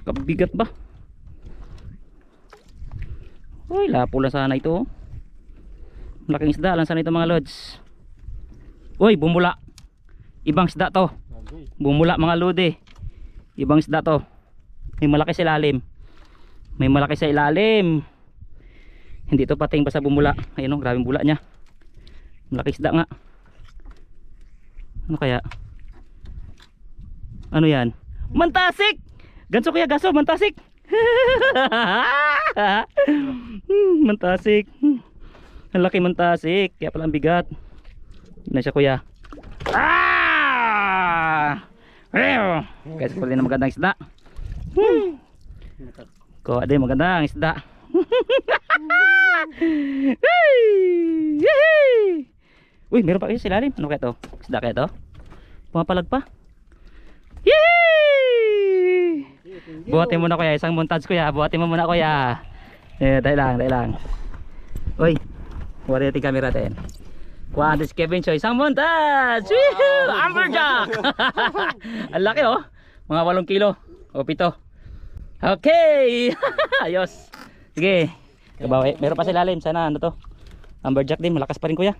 Kabigat ba? Uy, lapula sana ito. Malaking isda lang sana ito mga lods. Uy, bumula. Ibang isda to. Bumula mga lode. Ibang isda to. May malaki sa ilalim. May malaki sa ilalim. Hindi to pating basta bumula. Ayun o, grabing bula niya. Malaki isda nga. Ano kaya? Ano yan? Mantasik! Ganso kuya, gaso, mantasik! Mantasik. Ang laki mantasik. Kaya pala ang bigat. Hindi na siya kuya. Guys, pala na magandang isda. Kuha din magandang isda. Uy, meron pa kayo sa ilalim. Ano kaya to? Isda kaya to? Pumapalag pa. Yay! Buhatin muna kuya, isang montage kuya. Buhatin mo muna kuya. Dahil lang. Uy, kuha natin camera natin. Kuha natin si Kevin Choy, isang montage. Wow! Amberjack. Ang laki oh. Mga 8 kilo o 7. Okay. Ayos. Sige. Kabawi. Meron pa sa ilalim. Sana ano to? Amberjack din, malakas pa rin kuya.